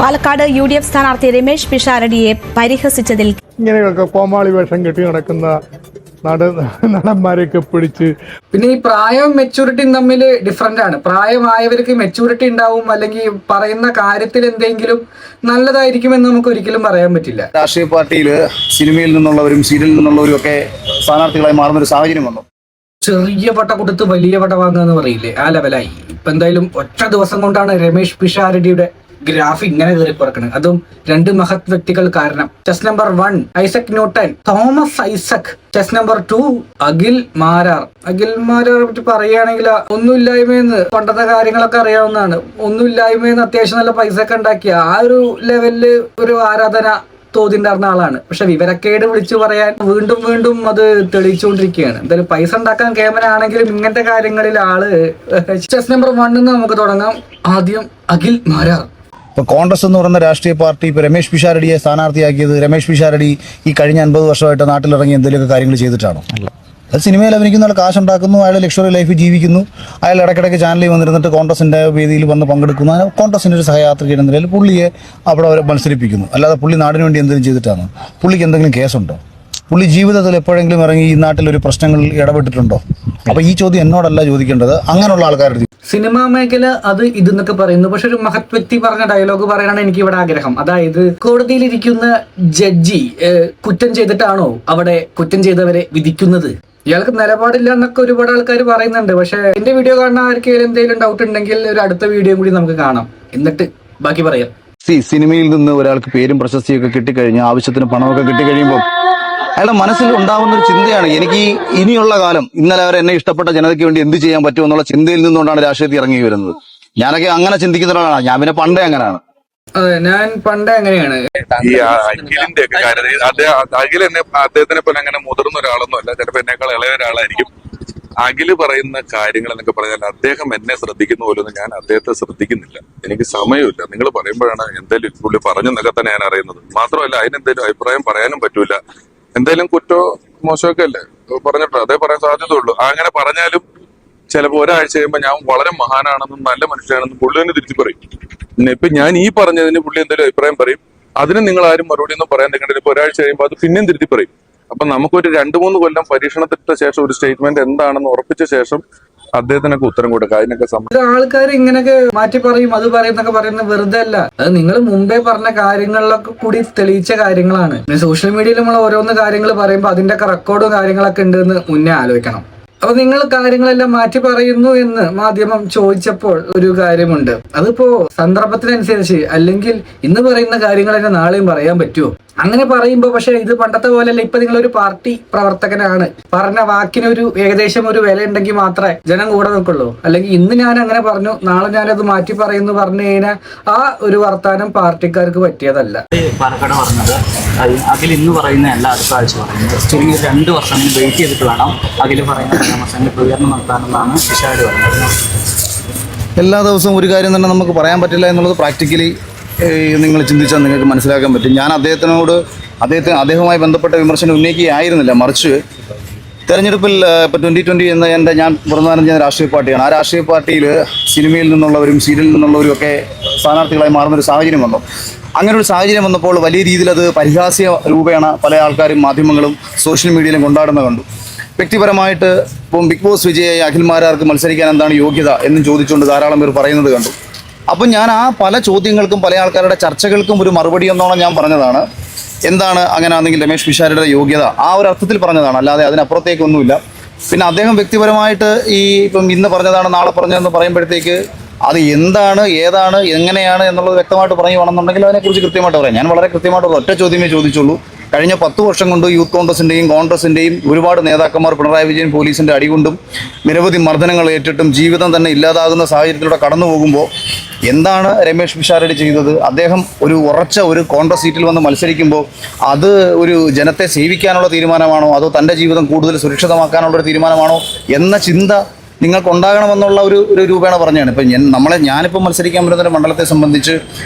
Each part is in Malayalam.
പാലക്കാട് UDF സ്ഥാനാർത്ഥി രമേശ് പിഷാരടിയെ പരിഹസിച്ചതിൽ ഇങ്ങനെയൊക്കെ കോമാളി വേഷം കെട്ടി നടക്കുന്ന നടന്മാരെയൊക്കെ പിടിച്ച് പിന്നെ ഈ പ്രായവും മെച്ചൂരിറ്റിയും തമ്മിൽ ഡിഫറൻ്റ് ആണ്. പ്രായമായവർക്ക് മെച്ചൂരിറ്റി ഉണ്ടാവും, അല്ലെങ്കിൽ പറയുന്ന കാര്യത്തിൽ എന്തെങ്കിലും നല്ലതായിരിക്കുമെന്ന് നമുക്ക് ഒരിക്കലും പറയാൻ പറ്റില്ല. രാഷ്ട്രീയ പാർട്ടിയിൽ സിനിമയിൽ നിന്നുള്ളവരും സീരിയലിൽ നിന്നുള്ളവരും ഒക്കെ സ്ഥാനാർത്ഥികളായി മാറുന്നൊരു സാഹചര്യം വന്നു. ചെറിയ പട്ട കൊടുത്ത് വലിയ പട്ട വാങ്ങുക എന്ന് പറയില്ലേ, ആ ലെവലായി. ഇപ്പൊ എന്തായാലും ഒറ്റ ദിവസം കൊണ്ടാണ് രമേശ് പിഷാരടിയുടെ ഗ്രാഫ് ഇങ്ങനെ കയറിപ്പറക്കുന്നത്. അതും രണ്ട് മഹത് വ്യക്തികൾ കാരണം. Chess number 1 Isaac Newton, Thomas Isaac. Chess number 2 Akhil Marar. Akhil മാരാറെ പറ്റി പറയുകയാണെങ്കിൽ ഒന്നുമില്ലായ്മയെന്ന് പണ്ടത്തെ കാര്യങ്ങളൊക്കെ അറിയാവുന്നതാണ്. ഒന്നുമില്ലായ്മയെന്ന് അത്യാവശ്യം നല്ല പൈസ ഒക്കെ ഉണ്ടാക്കിയ ആ ഒരു ലെവലില് ഒരു ആരാധന തോതിണ്ടായിരുന്ന ആളാണ്. പക്ഷെ വിവരക്കേട് വിളിച്ചു പറയാൻ വീണ്ടും വീണ്ടും അത് തെളിയിച്ചുകൊണ്ടിരിക്കുകയാണ്. എന്തായാലും പൈസ ഉണ്ടാക്കാൻ കേമനാണെങ്കിലും ഇങ്ങനത്തെ കാര്യങ്ങളിൽ ആള്. ചെസ് നമ്പർ 1 നമുക്ക് തുടങ്ങാം. ആദ്യം അഖിൽ മാരാർ. ഇപ്പോൾ കോൺഗ്രസ് എന്ന് പറയുന്ന രാഷ്ട്രീയ പാർട്ടി ഇപ്പോൾ രമേശ് പിഷാരടിയെ സ്ഥാനാർത്ഥിയാക്കിയത് രമേശ് പിഷാരടി ഈ കഴിഞ്ഞ 50 വർഷമായിട്ട് നാട്ടിലിറങ്ങി എന്തെങ്കിലുമൊക്കെ കാര്യങ്ങൾ ചെയ്തിട്ടാണോ? അത് സിനിമയിൽ അഭിനയിക്കുന്ന ആൾ കാശുണ്ടാക്കുന്നു, അയാൾ ലക്ഷറി ലൈഫ് ജീവിക്കുന്നു, അയാൾ ഇടയ്ക്കിടയ്ക്ക് ചാനലിൽ വന്നിരുന്നിട്ട് കോൺഗ്രസിൻ്റെ വേദിയിൽ വന്ന് പങ്കെടുക്കുന്നു, കോൺഗ്രസിൻ്റെ ഒരു സഹയാത്രികൻ എന്ന നിലയിൽ പുള്ളിയെ അവിടെ മത്സരിപ്പിക്കുന്നു. അല്ലാതെ പുള്ളി നാടിന് വേണ്ടി എന്തെങ്കിലും ചെയ്തിട്ടാണ്? പുള്ളിക്ക് എന്തെങ്കിലും കേസുണ്ടോ? പുള്ളി ജീവിതത്തിൽ എപ്പോഴെങ്കിലും ഇറങ്ങി ഈ നാട്ടിലൊരു പ്രശ്നങ്ങളിൽ ഇടപെട്ടിട്ടുണ്ടോ? അപ്പോൾ ഈ ചോദ്യം എന്നോടല്ല ചോദിക്കേണ്ടത്, അങ്ങനെയുള്ള ആൾക്കാരുടെ. സിനിമാ മേഖല അത് ഇതെന്നൊക്കെ പറയുന്നു. പക്ഷെ ഒരു മഹത് വ്യക്തി പറഞ്ഞ ഡയലോഗ് പറയാനാണ് എനിക്ക് ഇവിടെ ആഗ്രഹം. അതായത് കോടതിയിലിരിക്കുന്ന ജഡ്ജി കുറ്റം ചെയ്തിട്ടാണോ അവിടെ കുറ്റം ചെയ്തവരെ വിധിക്കുന്നത്? ഇയാൾക്ക് നിലപാടില്ല എന്നൊക്കെ ഒരുപാട് ആൾക്കാർ പറയുന്നുണ്ട്. പക്ഷെ എന്റെ വീഡിയോ കാണുന്ന ആർക്കെങ്കിലും എന്തെങ്കിലും ഡൗട്ട് ഉണ്ടെങ്കിൽ ഒരു അടുത്ത വീഡിയോ കൂടി നമുക്ക് കാണാം, എന്നിട്ട് ബാക്കി പറയാം. സിനിമയിൽ നിന്ന് ഒരാൾക്ക് പേരും പ്രശസ്തിയൊക്കെ കിട്ടിക്കഴിഞ്ഞാൽ, ആവശ്യത്തിന് പണമൊക്കെ കിട്ടിക്കഴിയുമ്പോൾ അയാളുടെ മനസ്സിൽ ഉണ്ടാവുന്ന ഒരു ചിന്തയാണ്, എനിക്ക് ഇനിയുള്ള കാലം ഇന്നലെ വരെ എന്നെ ഇഷ്ടപ്പെട്ട ജനതയ്ക്ക് വേണ്ടി എന്ത് ചെയ്യാൻ പറ്റുമെന്നുള്ള ചിന്തയിൽ നിന്നുകൊണ്ടാണ് രാഷ്ട്രീയത്തിൽ ഇറങ്ങി വരുന്നത്. ഞാനൊക്കെ അങ്ങനെ ചിന്തിക്കുന്ന ഒരാളാണ്. ഞാൻ പിന്നെ പണ്ടേ അങ്ങനെയാണ്. അതെ, ഞാൻ പണ്ടേ അങ്ങനെയാണ്. ഈ അഖിലിന്റെ ഒക്കെ കാര്യത്തിൽ അഖിൽ എന്നെ അദ്ദേഹത്തിനെ പോലെ അങ്ങനെ മുതിർന്ന ഒരാളൊന്നും അല്ല, ചിലപ്പോൾ എന്നേക്കാൾ ഇളയ ഒരാളായിരിക്കും. അഖില് പറയുന്ന കാര്യങ്ങൾ എന്നൊക്കെ പറഞ്ഞാൽ അദ്ദേഹം എന്നെ ശ്രദ്ധിക്കുന്ന പോലൊന്നും ഞാൻ അദ്ദേഹത്തെ ശ്രദ്ധിക്കുന്നില്ല. എനിക്ക് സമയമില്ല. നിങ്ങൾ പറയുമ്പോഴാണ് എന്തായാലും പുള്ളി പറഞ്ഞെന്നൊക്കെ തന്നെ ഞാൻ അറിയുന്നത്. മാത്രമല്ല അതിനെന്തെങ്കിലും അഭിപ്രായം പറയാനും പറ്റൂല. എന്തായാലും കുറ്റോ മോശമൊക്കെ അല്ലേ പറഞ്ഞിട്ടോ, അതേ പറയാൻ സാധ്യതയുള്ളൂ. അങ്ങനെ പറഞ്ഞാലും ചിലപ്പോൾ ഒരാഴ്ച കഴിയുമ്പോൾ ഞാൻ വളരെ മഹാനാണെന്നും നല്ല മനുഷ്യനാണെന്നും പുള്ളി തന്നെ തിരിച്ചു പറയും. ഇപ്പൊ ഞാൻ ഈ പറഞ്ഞതിന് പുള്ളി എന്തെങ്കിലും അഭിപ്രായം പറയും, അതിന് നിങ്ങൾ ആരും മറുപടി ഒന്നും പറയാൻ നിൽക്കേണ്ടത്. ഇപ്പൊ ഒരാഴ്ച കഴിയുമ്പോൾ അത് പിന്നെയും തിരുത്തി പറയും. അപ്പൊ നമുക്കൊരു 2-3 കൊല്ലം പരീക്ഷണത്തിട്ട ശേഷം ഒരു സ്റ്റേറ്റ്മെന്റ് എന്താണെന്ന് ഉറപ്പിച്ച ശേഷം അദ്ദേഹത്തിനൊക്കെ ഉത്തരം കൊടുക്കുക. അതിനൊക്കെ ആൾക്കാർ ഇങ്ങനെയൊക്കെ മാറ്റി പറയും, അത് പറയുന്നൊക്കെ പറയുന്നത് വെറുതെ അല്ല. അത് നിങ്ങൾ മുമ്പേ പറഞ്ഞ കാര്യങ്ങളിലൊക്കെ കൂടി തെളിയിച്ച കാര്യങ്ങളാണ്. സോഷ്യൽ മീഡിയയിൽ നമ്മൾ ഓരോന്ന് കാര്യങ്ങൾ പറയുമ്പോൾ അതിന്റെയൊക്കെ റെക്കോർഡും കാര്യങ്ങളൊക്കെ ഉണ്ടെന്ന് മുന്നേ ആലോചിക്കണം. അപ്പൊ നിങ്ങൾ കാര്യങ്ങളെല്ലാം മാറ്റി പറയുന്നു എന്ന് മാധ്യമം ചോദിച്ചപ്പോൾ ഒരു കാര്യമുണ്ട്. അതിപ്പോ സന്ദർഭത്തിനനുസരിച്ച്, അല്ലെങ്കിൽ ഇന്ന് പറയുന്ന കാര്യങ്ങൾ തന്നെ നാളെയും പറയാൻ പറ്റുമോ? അങ്ങനെ പറയുമ്പോൾ പക്ഷെ ഇത് പണ്ടത്തെ പോലെയല്ല. ഇപ്പൊ നിങ്ങളൊരു പാർട്ടി പ്രവർത്തകനാണ്, പറഞ്ഞ വാക്കിനൊരു ഏകദേശം ഒരു വില ഉണ്ടെങ്കിൽ മാത്രമേ ജനം കൂടെ നിൽക്കുള്ളൂ. അല്ലെങ്കിൽ ഇന്ന് ഞാൻ അങ്ങനെ പറഞ്ഞു, നാളെ ഞാനത് മാറ്റി പറയുന്നു പറഞ്ഞു കഴിഞ്ഞാൽ ആ ഒരു വർത്താനം പാർട്ടിക്കാർക്ക് പറ്റിയതല്ല. പാലക്കാട് പറഞ്ഞത് അഖിൽ ഇന്ന് പറയുന്ന അല്ല അടുത്ത ആഴ്ച പറയുന്നത്. ചുരുങ്ങിയ 2 വർഷം വെയിറ്റ് ചെയ്തിട്ട് വേണം അഖിൽ പറയുന്ന പരാമർശങ്ങൾ പ്രതികരണം നടത്താനെന്നാണ് പിഷാരടി പറഞ്ഞത്. എല്ലാ ദിവസവും ഒരു കാര്യം തന്നെ നമുക്ക് പറയാൻ പറ്റില്ല എന്നുള്ളത് പ്രാക്ടിക്കലി നിങ്ങൾ ചിന്തിച്ചാൽ നിങ്ങൾക്ക് മനസ്സിലാക്കാൻ പറ്റും. ഞാൻ അദ്ദേഹവുമായി ബന്ധപ്പെട്ട വിമർശനം ഉന്നയിക്കുകയായിരുന്നില്ല, മറിച്ച് തെരഞ്ഞെടുപ്പിൽ ഇപ്പോൾ 2020 എന്ന ഞാൻ പ്രതിനിധാനം ചെയ്യുന്ന രാഷ്ട്രീയ പാർട്ടിയാണ്. ആ രാഷ്ട്രീയ പാർട്ടിയിൽ സിനിമയിൽ നിന്നുള്ളവരും സീരിയലിൽ നിന്നുള്ളവരും ഒക്കെ സ്ഥാനാർത്ഥികളായി മാറുന്നൊരു സാഹചര്യം വന്നു. അങ്ങനെ ഒരു സാഹചര്യം വന്നപ്പോൾ വലിയ രീതിയിൽ അത് പരിഹാസ്യ രൂപേണ പല ആൾക്കാരും മാധ്യമങ്ങളും സോഷ്യൽ മീഡിയയിലും കൊണ്ടാടുന്നത് കണ്ടു. വ്യക്തിപരമായിട്ട് ഇപ്പം ബിഗ് ബോസ് വിജയായി അഖിൽ മാരാർക്ക് മത്സരിക്കാൻ എന്താണ് യോഗ്യത എന്നും ചോദിച്ചുകൊണ്ട് ധാരാളം പേർ പറയുന്നത് കണ്ടു. അപ്പം ഞാൻ ആ പല ചോദ്യങ്ങൾക്കും പല ആൾക്കാരുടെ ചർച്ചകൾക്കും ഒരു മറുപടി എന്നോണം ഞാൻ പറഞ്ഞതാണ്, എന്താണ് അങ്ങനെ ആണെങ്കിൽ രമേശ് പിഷാരടിയുടെ യോഗ്യത, ആ ഒരു അർത്ഥത്തിൽ പറഞ്ഞതാണ്, അല്ലാതെ അതിനപ്പുറത്തേക്കൊന്നുമില്ല. പിന്നെ അദ്ദേഹം വ്യക്തിപരമായിട്ട് ഈ ഇപ്പം ഇന്ന് പറഞ്ഞതാണ് നാളെ പറഞ്ഞതെന്ന് പറയുമ്പോഴത്തേക്ക് അത് എന്താണ്, ഏതാണ്, എങ്ങനെയാണ് എന്നുള്ളത് വ്യക്തമായിട്ട് പറയുകയാണെന്നുണ്ടെങ്കിൽ അതിനെക്കുറിച്ച് കൃത്യമായിട്ട് പറയാം. ഞാൻ വളരെ കൃത്യമായിട്ടുള്ള ഒറ്റ ചോദ്യമേ ചോദിച്ചുള്ളൂ. കഴിഞ്ഞ 10 വർഷം കൊണ്ട് യൂത്ത് കോൺഗ്രസിൻ്റെയും ഒരുപാട് നേതാക്കന്മാർ പിണറായി വിജയൻ പോലീസിൻ്റെ അടികൊണ്ടും നിരവധി മർദ്ദനങ്ങൾ ഏറ്റിട്ടും ജീവിതം തന്നെ ഇല്ലാതാകുന്ന സാഹചര്യത്തിലൂടെ കടന്നു പോകുമ്പോൾ എന്താണ് രമേശ് പിഷാരടി ചെയ്തത്? അദ്ദേഹം ഒരു ഉറച്ച ഒരു കോൺഗ്രസ് സീറ്റിൽ വന്ന് മത്സരിക്കുമ്പോൾ അത് ഒരു ജനത്തെ സേവിക്കാനുള്ള തീരുമാനമാണോ, അതോ തൻ്റെ ജീവിതം കൂടുതൽ സുരക്ഷിതമാക്കാനുള്ളൊരു തീരുമാനമാണോ എന്ന ചിന്ത നിങ്ങൾക്കുണ്ടാകണമെന്നുള്ള ഒരു രൂപേണ പറഞ്ഞാണ്. ഇപ്പം ഞാനിപ്പോൾ മത്സരിക്കാൻ വരുന്നൊരു മണ്ഡലത്തെ സംബന്ധിച്ച്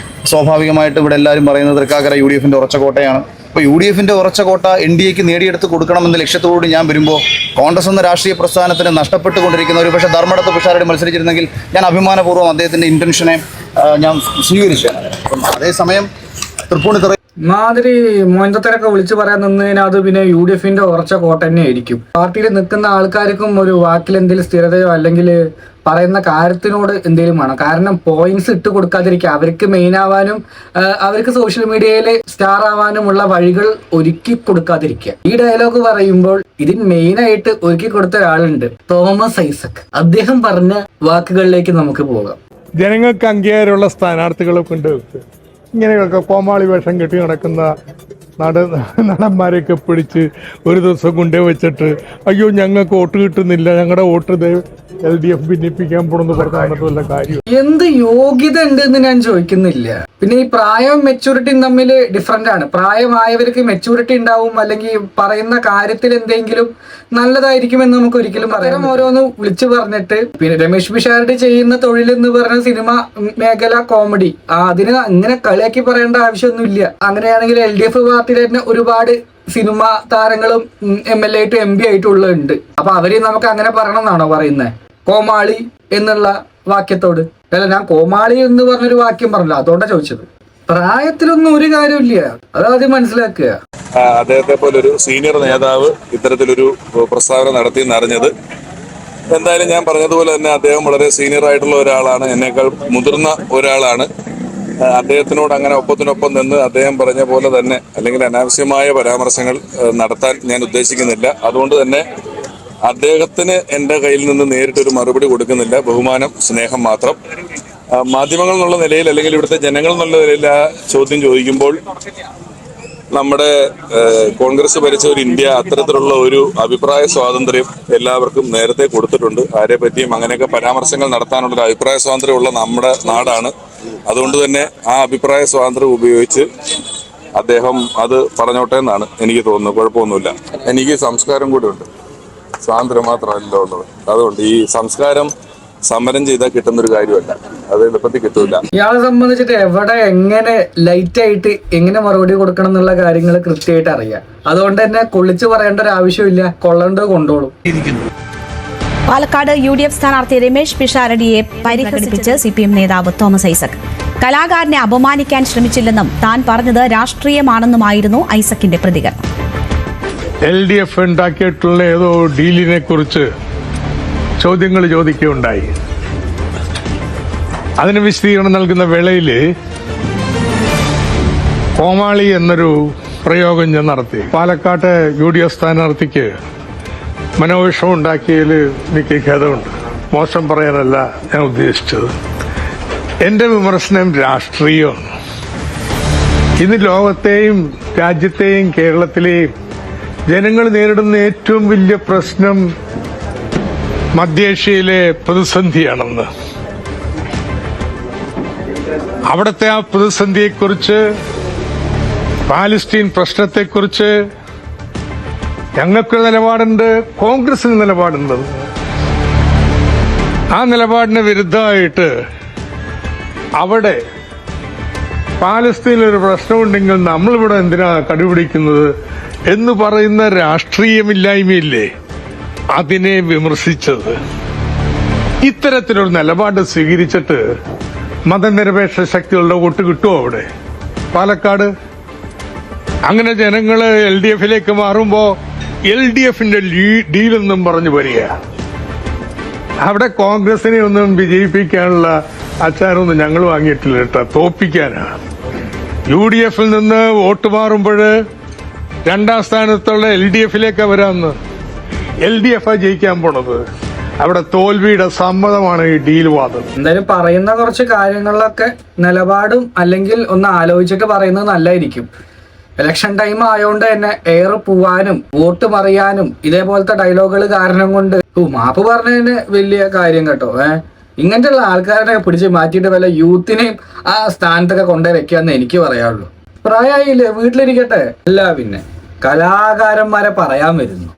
സ്വാഭാവികമായിട്ട് ഇവിടെ എല്ലാവരും പറയുന്നത് തൃക്കാക്കര UDFൻ്റെ ഉറച്ച കോട്ടയാണ്. ഇപ്പോൾ UDFൻ്റെ ഉറച്ച കോട്ട NDAക്ക് നേടിയെടുത്ത് കൊടുക്കണമെന്ന ലക്ഷ്യത്തോട് ഞാൻ വരുമ്പോൾ കോൺഗ്രസ് എന്ന രാഷ്ട്രീയ പ്രസ്ഥാനത്തിന് നഷ്ടപ്പെട്ടുകൊണ്ടിരിക്കുന്ന ഒരു പക്ഷേ ധർമ്മടത്ത് പിഷാരടി മത്സരിച്ചിരുന്നെങ്കിൽ ഞാൻ അഭിമാനപൂർവ്വം അദ്ദേഹത്തിൻ്റെ ഇൻറ്റൻഷനെ ഞാൻ സ്വീകരിച്ചത്. അപ്പം അതേസമയം തൃപ്പൂണിത്തുറ മാതിരി മൊയ്ന്തത്തരൊക്കെ വിളിച്ചു പറയാൻ നിന്നതിന് അത് പിന്നെ UDF-ന്റെ ഉറച്ച കോട്ട തന്നെ ആയിരിക്കും. പാർട്ടിയിൽ നിൽക്കുന്ന ആൾക്കാർക്കും ഒരു വാക്കിൽ എന്തെങ്കിലും സ്ഥിരതയോ അല്ലെങ്കിൽ പറയുന്ന കാര്യത്തിനോട് എന്തെങ്കിലും വേണം. കാരണം പോയിന്റ്സ് ഇട്ട് കൊടുക്കാതിരിക്കുക, അവർക്ക് മെയിൻ ആവാനും അവർക്ക് സോഷ്യൽ മീഡിയയിൽ സ്റ്റാർ ആവാനുമുള്ള വഴികൾ ഒരുക്കി കൊടുക്കാതിരിക്കുക. ഈ ഡയലോഗ് പറയുമ്പോൾ ഇതിന് മെയിനായിട്ട് ഒരുക്കി കൊടുത്ത ഒരാളുണ്ട്, തോമസ് ഐസക്. അദ്ദേഹം പറഞ്ഞ വാക്കുകളിലേക്ക് നമുക്ക് പോകാം. ജനങ്ങൾക്ക് അംഗീകാരമുള്ള സ്ഥാനാർത്ഥികളെ കൊണ്ട് ഇങ്ങനെയൊക്കെ കോമാളി വേഷം കെട്ടി നടക്കുന്ന നടന്മാരെയൊക്കെ പിടിച്ച് ഒരു ദിവസം കൊണ്ടേ വെച്ചിട്ട് അയ്യോ ഞങ്ങൾക്ക് വോട്ട് കിട്ടുന്നില്ല, ഞങ്ങളുടെ വോട്ട് LDF ഭിന്നിപ്പിക്കാൻ പോണെന്ന് പറഞ്ഞിട്ട് വല്ല കാര്യം. എന്ത് യോഗ്യത ഉണ്ട് എന്ന് ഞാൻ ചോദിക്കുന്നില്ല. പിന്നെ ഈ പ്രായവും മെച്ചൂരിറ്റിയും തമ്മിൽ ഡിഫറെന്റ് ആണ്. പ്രായമായവർക്ക് മെച്ചൂരിറ്റി ഉണ്ടാവും, അല്ലെങ്കിൽ പറയുന്ന കാര്യത്തിൽ എന്തെങ്കിലും നല്ലതായിരിക്കുമെന്ന് നമുക്ക് ഒരിക്കലും പറയാം. ഓരോന്ന് വിളിച്ചു പറഞ്ഞിട്ട് പിന്നെ രമേശ് പിഷാരടി ചെയ്യുന്ന തൊഴിൽ എന്ന് പറഞ്ഞ സിനിമ മേഖല കോമഡി, അതിന് ഇങ്ങനെ കളിയാക്കി പറയേണ്ട ആവശ്യമൊന്നുമില്ല. അങ്ങനെയാണെങ്കിൽ LDF പാർട്ടിയിൽ തന്നെ ഒരുപാട് സിനിമ താരങ്ങളും MLA ആയിട്ടും MP ആയിട്ടുള്ളുണ്ട്. അപ്പൊ അവര് നമുക്ക് അങ്ങനെ പറയണം എന്നാണോ പറയുന്നത്? കോമാളി എന്നുള്ള വാക്യത്തോട് അല്ല, ഞാൻ കോമാളി എന്ന് പറഞ്ഞൊരു വാക്യം പറഞ്ഞില്ല, അതുകൊണ്ടാണ് ചോദിച്ചത്. പ്രായത്തിലൊന്നും ഒരു കാര്യമില്ല, അത് ആദ്യം മനസ്സിലാക്കുക. അദ്ദേഹത്തെ പോലൊരു സീനിയർ നേതാവ് ഇത്തരത്തിലൊരു പ്രസ്താവന നടത്തി എന്നറിഞ്ഞത് എന്തായാലും ഞാൻ പറഞ്ഞതുപോലെ തന്നെ അദ്ദേഹം വളരെ സീനിയർ ആയിട്ടുള്ള ഒരാളാണ്, എന്നേക്കാൾ മുതിർന്ന ഒരാളാണ്. അദ്ദേഹത്തിനോട് അങ്ങനെ ഒപ്പത്തിനൊപ്പം നിന്ന് അദ്ദേഹം പറഞ്ഞ പോലെ തന്നെ അല്ലെങ്കിൽ അനാവശ്യമായ പരാമർശങ്ങൾ നടത്താൻ ഞാൻ ഉദ്ദേശിക്കുന്നില്ല. അതുകൊണ്ട് തന്നെ അദ്ദേഹത്തിന് എൻ്റെ കയ്യിൽ നിന്ന് നേരിട്ടൊരു മറുപടി കൊടുക്കുന്നില്ല. ബഹുമാനം, സ്നേഹം മാത്രം. മാധ്യമങ്ങൾ എന്നുള്ള നിലയിൽ അല്ലെങ്കിൽ ഇവിടുത്തെ ജനങ്ങൾ എന്നുള്ള നിലയിൽ ആ ചോദ്യം ചോദിക്കുമ്പോൾ നമ്മുടെ കോൺഗ്രസ് ഭരിച്ച ഒരു ഇന്ത്യ അത്തരത്തിലുള്ള ഒരു അഭിപ്രായ സ്വാതന്ത്ര്യം എല്ലാവർക്കും നേരത്തെ കൊടുത്തിട്ടുണ്ട്. ആരെ പറ്റിയും അങ്ങനെയൊക്കെ പരാമർശങ്ങൾ നടത്താനുള്ള ഒരു അഭിപ്രായ സ്വാതന്ത്ര്യമുള്ള നമ്മുടെ നാടാണ്. അതുകൊണ്ട് തന്നെ ആ അഭിപ്രായ സ്വാതന്ത്ര്യം ഉപയോഗിച്ച് അദ്ദേഹം അത് പറഞ്ഞോട്ടെ എന്നാണ് എനിക്ക് തോന്നുന്നത്. കുഴപ്പമൊന്നുമില്ല. എനിക്ക് സംസ്കാരം കൂടെ ഉണ്ട്, സ്വാതന്ത്ര്യം മാത്രമല്ല ഉള്ളത്. അതുകൊണ്ട് ഈ സംസ്കാരം സമരം ചെയ്താൽ കിട്ടുന്നൊരു കാര്യമല്ല, അത് എളുപ്പത്തിൽ കിട്ടൂല. ഇയാളെ സംബന്ധിച്ചിട്ട് എവിടെ എങ്ങനെ ലൈറ്റ് ആയിട്ട് എങ്ങനെ മറുപടി കൊടുക്കണം എന്നുള്ള കാര്യങ്ങൾ കൃത്യമായിട്ട് അറിയാം. അതുകൊണ്ട് തന്നെ കൊള്ളിച്ചു പറയേണ്ട ഒരു ആവശ്യമില്ല, കൊള്ളേണ്ടത് കൊണ്ടോളും. പാലക്കാട് UDF സ്ഥാനാർത്ഥി രമേശ് പിഷാരടിയെ പരിഹസിപ്പിച്ച് CPM നേതാവ് തോമസ് ഐസക്. കലാകാരനെ അപമാനിക്കാൻ ശ്രമിച്ചില്ലെന്നും താൻ പറഞ്ഞത് രാഷ്ട്രീയമാണെന്നുമായിരുന്നു ഐസക്കിന്റെ പ്രതികരണം. LDF ഉണ്ടാക്കിയിട്ടുള്ള ഏതോ ഡീലിനെ കുറിച്ച് ചോദ്യങ്ങൾ ചോദിക്കുകയുണ്ടായി. അതിന് വിശദീകരണം നൽകുന്ന വേളയിൽ കോമാളി എന്നൊരു പ്രയോഗം ഞാൻ നടത്തി. പാലക്കാട്ടെ UDF സ്ഥാനാർത്ഥിക്ക് മനോവിഷം ഉണ്ടാക്കിയതിൽ എനിക്ക് ഖേദമുണ്ട്. മോശം പറയാനല്ല ഞാൻ ഉദ്ദേശിച്ചത്. എൻ്റെ വിമർശനം രാഷ്ട്രീയമാണ്. ഇന്ന് ലോകത്തെയും രാജ്യത്തെയും കേരളത്തിലെയും ജനങ്ങൾ നേരിടുന്ന ഏറ്റവും വലിയ പ്രശ്നം മധ്യേഷ്യയിലെ പ്രതിസന്ധിയാണെന്ന്. അവിടുത്തെ ആ പ്രതിസന്ധിയെക്കുറിച്ച്, പാലസ്തീൻ പ്രശ്നത്തെക്കുറിച്ച് ഞങ്ങൾക്ക് നിലപാടുണ്ട്, കോൺഗ്രസിന് നിലപാടുണ്ട്. ആ നിലപാടിന് വിരുദ്ധമായിട്ട് അവിടെ പാലസ്തീനിലൊരു പ്രശ്നമുണ്ടെങ്കിൽ നമ്മളിവിടെ എന്തിനാ കടുപിടിക്കുന്നത് എന്ന് പറയുന്ന രാഷ്ട്രീയമില്ലായ്മയില്ലേ അതിനെ വിമർശിച്ചത്. ഇത്തരത്തിലൊരു നിലപാട് സ്വീകരിച്ചിട്ട് മതനിരപേക്ഷ ശക്തികളുടെ വോട്ട് കിട്ടുമോ അവിടെ പാലക്കാട്? അങ്ങനെ ജനങ്ങൾ LDF-ലേക്ക് മാറുമ്പോൾ LDF-ന്റെ ഡീലെന്നും പറഞ്ഞു വരിക. അവിടെ കോൺഗ്രസിനെ ഒന്നും വിജയിപ്പിക്കാനുള്ള ആചാരമൊന്നും ഞങ്ങൾ വാങ്ങിയിട്ടില്ല കേട്ടോ, തോപ്പിക്കാനാണ്. UDF-ൽ നിന്ന് വോട്ട് മാറുമ്പോൾ രണ്ടാം സ്ഥാനത്തുള്ള LDF-ലേക്ക് വരാമെന്ന്. LDF-ആ ജയിക്കാൻ പോണത്. അവിടെ തോൽവിയുടെ സമ്മതമാണ് ഈ ഡീൽ വാദം. എന്തായാലും പറയുന്ന കുറച്ച് കാര്യങ്ങളിലൊക്കെ നിലപാടും അല്ലെങ്കിൽ ഒന്ന് ആലോചിച്ചിട്ട് പറയുന്നത് നല്ലതായിരിക്കും. ഇലക്ഷൻ ടൈം ആയതുകൊണ്ട് തന്നെ എയർ പോവാനും വോട്ട് മറിയാനും ഇതേപോലത്തെ ഡയലോഗുകൾ കാരണം കൊണ്ട് മാപ്പ് പറഞ്ഞതിന് വലിയ കാര്യം കേട്ടോ. ഇങ്ങനത്തെ ആൾക്കാരെ പിടിച്ച് മാറ്റിയിട്ട് വല്ല യൂത്തിനെയും ആ സ്ഥാനത്തൊക്കെ കൊണ്ടുപോയി വെക്കാന്ന് എനിക്ക് പറയാനുള്ളൂ. പ്രായമായില്ലേ, വീട്ടിലിരിക്കട്ടെ. അല്ല പിന്നെ കലാകാരന്മാരെ പറയാൻ വരുന്നു.